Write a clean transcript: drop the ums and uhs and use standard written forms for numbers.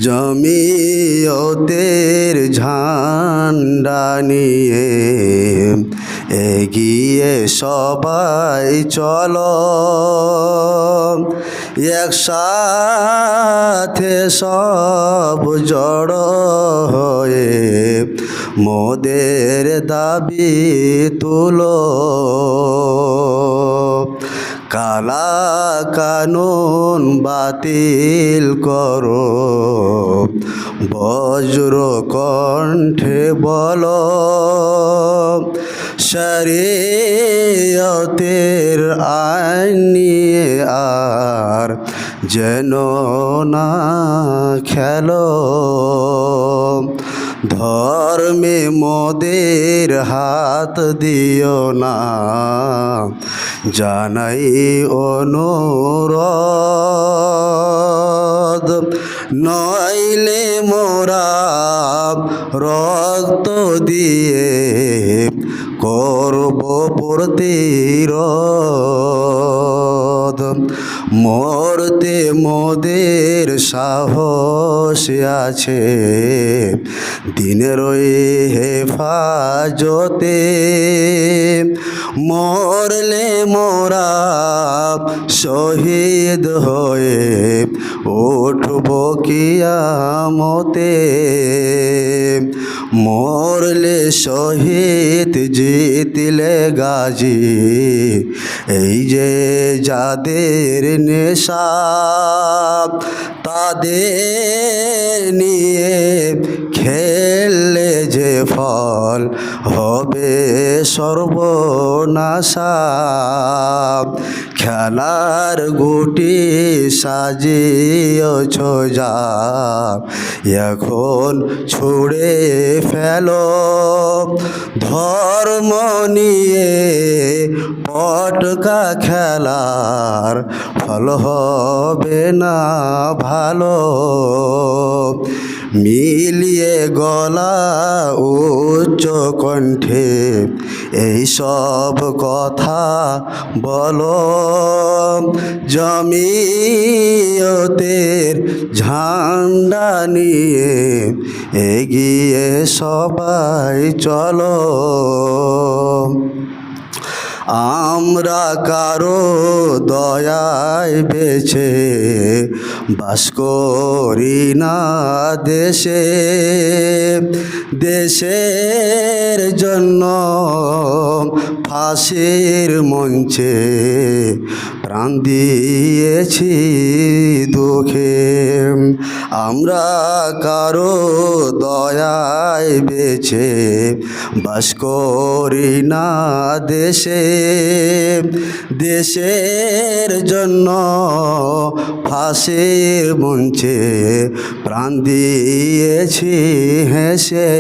জমিয়তের ঝান্ডা নিয়ে এগিয়ে সবাই চলো, একসাথে সব জড়ো হয়ে মোদের দাবি তুলো। কালা কানুন বাতিল করো, বজ্র কণ্ঠে বলো, শরীয়তের আইন নিয়ে আর যেন না খেলো। ধর্মে মোদের হাত দিও না, জানাই অনুরোধ, নইলে মোরা রক্ত দিয়ে করব প্রতিরোধ। মরতে মোদের সাহস আছে, দিনের ওই হেফাজতে, মরলে মোরা শহীদ হয়ে উঠব কিয়ামতে। মরলে শহীদ, জিতলে গাজী, এই যে যাদের নেশা, তাদের নিয়ে খেললে যে ফল হবে সর্বনাশা। খেলার গুটি সাজিয়েছ যা, এখন ছুঁড়ে ফেলো। ধর্ম নিয়ে পটকা খেলার ফল হবে না ভালো। মিলিয়ে গলা উচ্চ কণ্ঠে এই সব কথা বলো, জমিয়তের ঝান্ডা নিয়ে এগিয়ে সবাই চলো। আমরা কারো দয়ায় বেছে বাস করি না দেশে, দেশের জন্য ফাঁসির মঞ্চে প্রাণ দিয়েছি দুঃখে। আমরা কারো দয়ায় বেছে বাস করি না দেশে, দেশের জন্য ফাঁসির মঞ্চে প্রাণ দিয়েছি হেসে।